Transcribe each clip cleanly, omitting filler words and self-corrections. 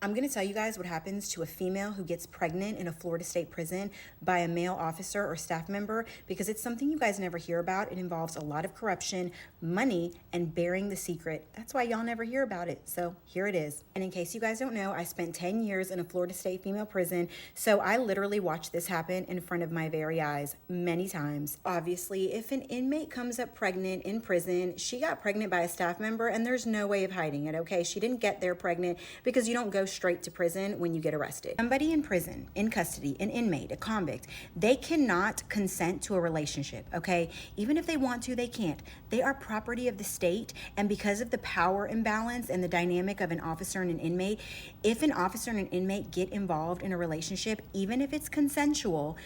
I'm going to tell you guys what happens to a female who gets pregnant in a Florida State prison by a male officer or staff member because it's something you guys never hear about. It involves a lot of corruption, money, and bearing the secret. That's why y'all never hear about it. So here it is. And in case you guys don't know, I spent 10 years in a Florida State female prison. So I literally watched this happen in front of my very eyes many times. Obviously, if an inmate comes up pregnant in prison, she got pregnant by a staff member and there's no way of hiding it, okay? She didn't get there pregnant because you don't go straight to prison when you get arrested. Somebody in prison, in custody, an inmate, a convict, they cannot consent to a relationship, okay? Even if they want to, they can't. They are property of the state, and because of the power imbalance and the dynamic of an officer and an inmate, if an officer and an inmate get involved in a relationship, even if it's consensual,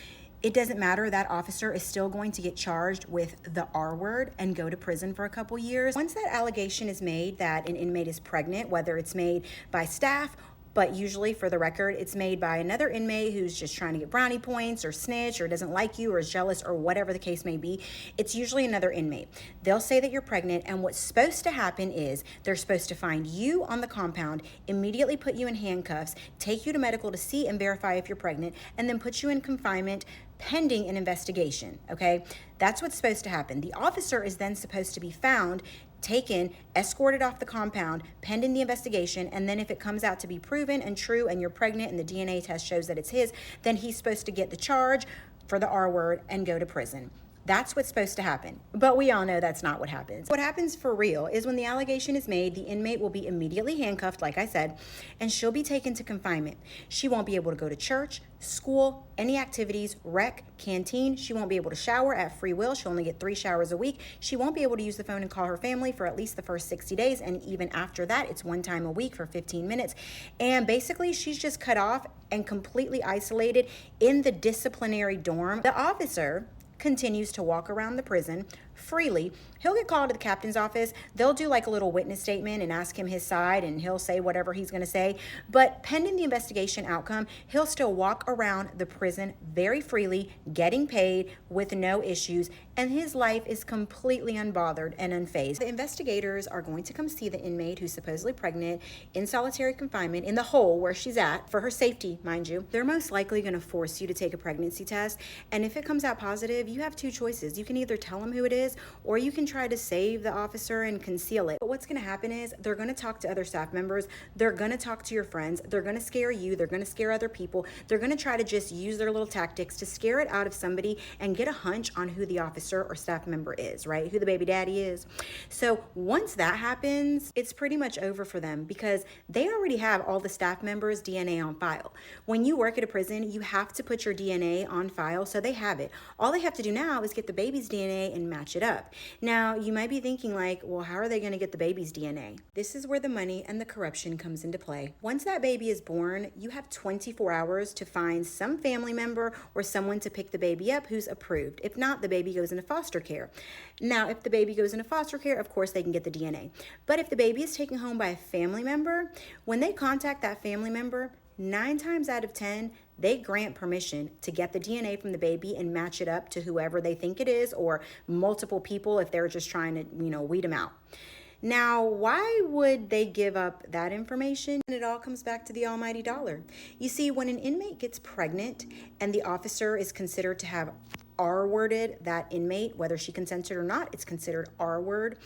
it doesn't matter. That officer is still going to get charged with the R word and go to prison for a couple years. Once that allegation is made that an inmate is pregnant, whether it's made by staff, but usually, for the record, it's made by another inmate who's just trying to get brownie points or snitch or doesn't like you or is jealous or whatever the case may be. It's usually another inmate. They'll say that you're pregnant, and what's supposed to happen is they're supposed to find you on the compound, immediately put you in handcuffs, take you to medical to see and verify if you're pregnant, and then put you in confinement pending an investigation, okay? That's what's supposed to happen. The officer is then supposed to be found, taken, escorted off the compound, pending the investigation, and then if it comes out to be proven and true and you're pregnant and the DNA test shows that it's his, then he's supposed to get the charge for the R word and go to prison. That's what's supposed to happen. But we all know that's not what happens. What happens for real is when the allegation is made, the inmate will be immediately handcuffed, like I said, and she'll be taken to confinement. She won't be able to go to church, school, any activities, rec, canteen. She won't be able to shower at free will. She'll only get 3 showers a week. She won't be able to use the phone and call her family for at least the first 60 days. And even after that, it's 1 time a week for 15 minutes. And basically, she's just cut off and completely isolated in the disciplinary dorm. The officer continues to walk around the prison freely. He'll get called to the captain's office. They'll do like a little witness statement and ask him his side, and he'll say whatever he's going to say. But pending the investigation outcome, he'll still walk around the prison very freely, getting paid with no issues, and his life is completely unbothered and unfazed. The investigators are going to come see the inmate who's supposedly pregnant in solitary confinement in the hole where she's at, for her safety, mind you. They're most likely going to force you to take a pregnancy test, and if it comes out positive, you have 2 choices. You can either tell them who it is, or you can try to save the officer and conceal it. But what's going to happen is they're going to talk to other staff members. They're going to talk to your friends. They're going to scare you. They're going to scare other people. They're going to try to just use their little tactics to scare it out of somebody and get a hunch on who the officer or staff member is, right? Who the baby daddy is. So once that happens, it's pretty much over for them because they already have all the staff members' DNA on file. When you work at a prison, you have to put your DNA on file, so they have it. All they have to do now is get the baby's DNA and match it up. Now, you might be thinking like, well, how are they going to get the baby's DNA? This is where the money and the corruption comes into play. Once that baby is born, you have 24 hours to find some family member or someone to pick the baby up who's approved. If not, the baby goes into foster care. Now, if the baby goes into foster care, of course, they can get the DNA. But if the baby is taken home by a family member, when they contact that family member, 9 times out of 10, they grant permission to get the DNA from the baby and match it up to whoever they think it is, or multiple people if they're just trying to, weed them out. Now, why would they give up that information? And it all comes back to the almighty dollar. You see, when an inmate gets pregnant and the officer is considered to have R-worded that inmate, whether she consented or not, it's considered R-word.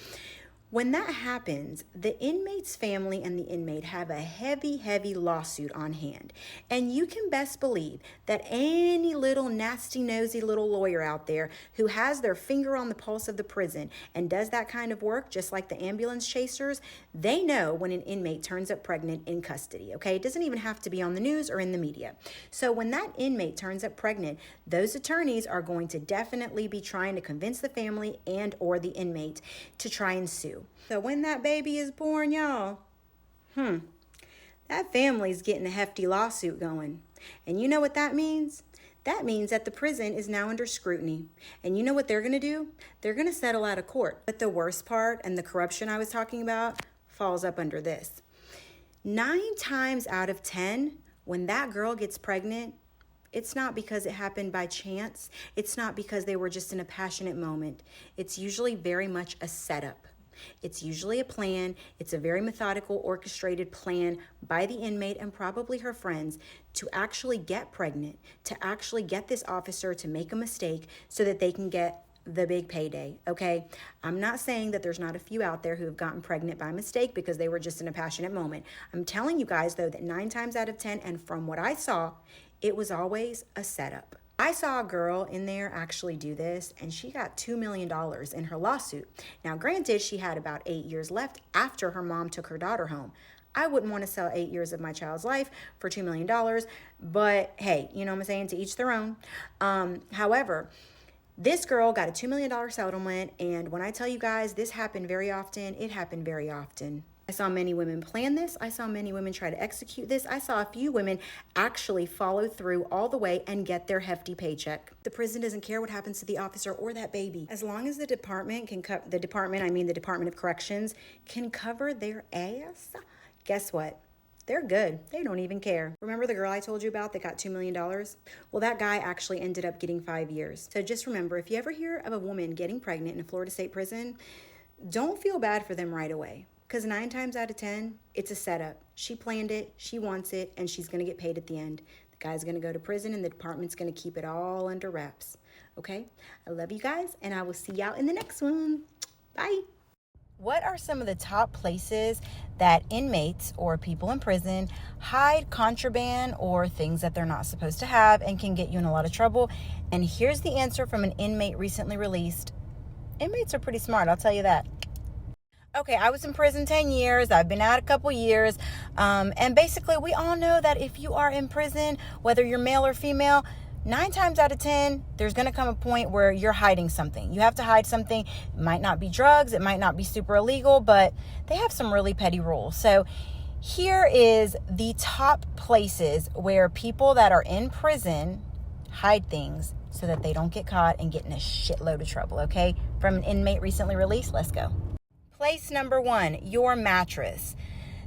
When that happens, the inmate's family and the inmate have a heavy, heavy lawsuit on hand. And you can best believe that any little nasty, nosy little lawyer out there who has their finger on the pulse of the prison and does that kind of work, just like the ambulance chasers, they know when an inmate turns up pregnant in custody, okay? It doesn't even have to be on the news or in the media. So when that inmate turns up pregnant, those attorneys are going to definitely be trying to convince the family and or the inmate to try and sue. So when that baby is born, y'all, that family's getting a hefty lawsuit going. And you know what that means? That means that the prison is now under scrutiny. And you know what they're going to do? They're going to settle out of court. But the worst part and the corruption I was talking about falls up under this. 9 times out of 10, when that girl gets pregnant, it's not because it happened by chance. It's not because they were just in a passionate moment. It's usually very much a setup. It's usually a plan. It's a very methodical, orchestrated plan by the inmate and probably her friends to actually get pregnant, to actually get this officer to make a mistake so that they can get the big payday, okay? I'm not saying that there's not a few out there who have gotten pregnant by mistake because they were just in a passionate moment. I'm telling you guys, though, that 9 times out of 10, and from what I saw, it was always a setup. I saw a girl in there actually do this, and she got $2 million in her lawsuit. Now, granted, she had about 8 years left after her mom took her daughter home. I wouldn't want to sell 8 years of my child's life for $2 million, but hey, you know what I'm saying? To each their own. However, this girl got a $2 million settlement, and when I tell you guys this happened very often, it happened very often. I saw many women plan this. I saw many women try to execute this. I saw a few women actually follow through all the way and get their hefty paycheck. The prison doesn't care what happens to the officer or that baby. As long as the Department the Department of Corrections can cover their ass, guess what? They're good. They don't even care. Remember the girl I told you about that got $2 million? Well, that guy actually ended up getting 5 years. So just remember, if you ever hear of a woman getting pregnant in a Florida State prison, don't feel bad for them right away. Because 9 times out of 10, it's a setup. She planned it, she wants it, and she's going to get paid at the end. The guy's going to go to prison, and the department's going to keep it all under wraps. Okay? I love you guys, and I will see y'all in the next one. Bye. What are some of the top places that inmates or people in prison hide contraband or things that they're not supposed to have and can get you in a lot of trouble? And here's the answer from an inmate recently released. Inmates are pretty smart, I'll tell you that. Okay, I was in prison 10 years. I've been out a couple years. And basically, we all know that if you are in prison, whether you're male or female, 9 times out of 10, there's going to come a point where you're hiding something. You have to hide something. It might not be drugs. It might not be super illegal, but they have some really petty rules. So here is the top places where people that are in prison hide things so that they don't get caught and get in a shitload of trouble, okay? From an inmate recently released, let's go. Place number 1, your mattress.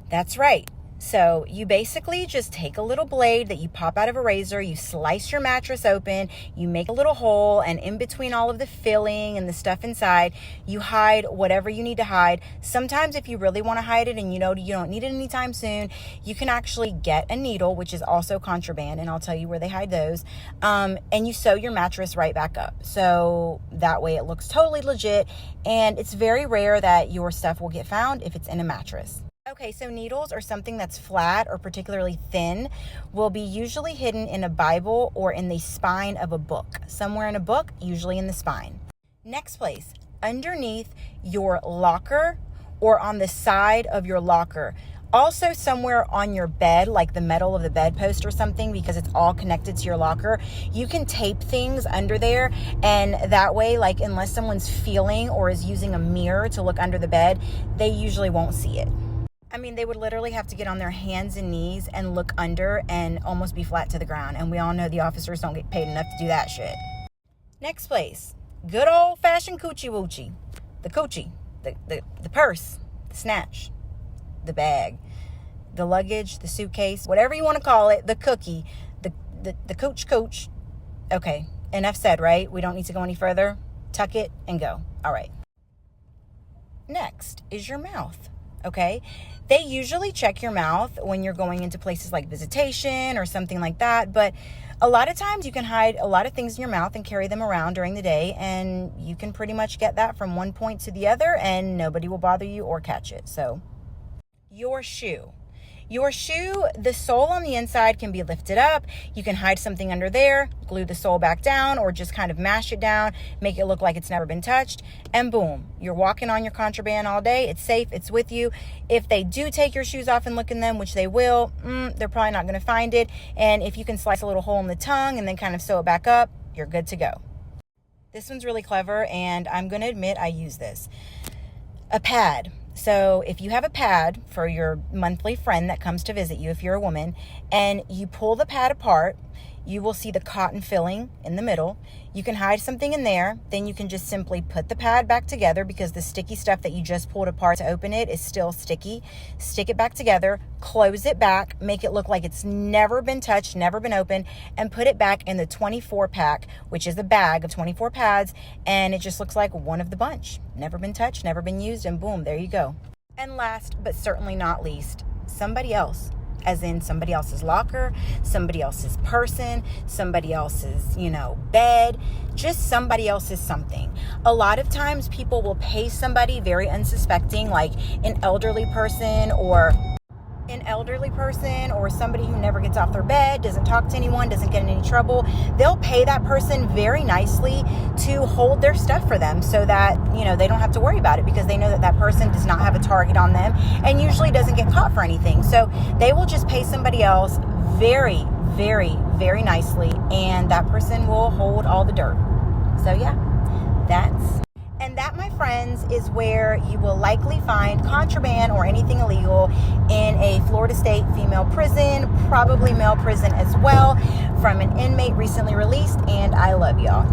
That's right. So you basically just take a little blade that you pop out of a razor, you slice your mattress open, you make a little hole, and in between all of the filling and the stuff inside, you hide whatever you need to hide. Sometimes if you really want to hide it and you know you don't need it anytime soon, you can actually get a needle, which is also contraband, and I'll tell you where they hide those, and you sew your mattress right back up. So that way it looks totally legit, and it's very rare that your stuff will get found if it's in a mattress. Okay, so needles or something that's flat or particularly thin will be usually hidden in a Bible or in the spine of a book. Somewhere in a book, usually in the spine. Next place, underneath your locker or on the side of your locker. Also somewhere on your bed, like the metal of the bedpost or something, because it's all connected to your locker. You can tape things under there, and that way, like unless someone's feeling or is using a mirror to look under the bed, they usually won't see it. I mean, they would literally have to get on their hands and knees and look under and almost be flat to the ground. And we all know the officers don't get paid enough to do that shit. Next place, good old-fashioned coochie woochie. The coochie, the purse, the snatch, the bag, the luggage, the suitcase, whatever you want to call it, the cookie, the cooch. Okay, enough said, right? We don't need to go any further. Tuck it and go. All right. Next is your mouth, okay? They usually check your mouth when you're going into places like visitation or something like that, but a lot of times you can hide a lot of things in your mouth and carry them around during the day, and you can pretty much get that from one point to the other and nobody will bother you or catch it. So, your shoe. Your shoe, the sole on the inside can be lifted up. You can hide something under there, glue the sole back down, or just kind of mash it down, make it look like it's never been touched, and boom, you're walking on your contraband all day. It's safe, it's with you. If they do take your shoes off and look in them, which they will, they're probably not going to find it. And if you can slice a little hole in the tongue and then kind of sew it back up, you're good to go. This one's really clever, and I'm going to admit I use this. A pad. So if you have a pad for your monthly friend that comes to visit you, if you're a woman, and you pull the pad apart, you will see the cotton filling in the middle. You can hide something in there. Then you can just simply put the pad back together, because the sticky stuff that you just pulled apart to open it is still sticky. Stick it back together, close it back, make it look like it's never been touched, never been opened, and put it back in the 24 pack, which is a bag of 24 pads, and it just looks like one of the bunch. Never been touched, never been used, and boom, there you go. And last but certainly not least, somebody else. As in somebody else's locker, somebody else's person, somebody else's, bed, just somebody else's something. A lot of times people will pay somebody very unsuspecting, like an elderly person or somebody who never gets off their bed, doesn't talk to anyone, doesn't get in any trouble. They'll pay that person very nicely to hold their stuff for them, so that, they don't have to worry about it, because they know that that person does not have a target on them and usually doesn't get caught for anything. So they will just pay somebody else very, very, very nicely, and that person will hold all the dirt. So yeah, And that, my friends, is where you will likely find contraband or anything illegal in a Florida State female prison, probably male prison as well, from an inmate recently released. And I love y'all.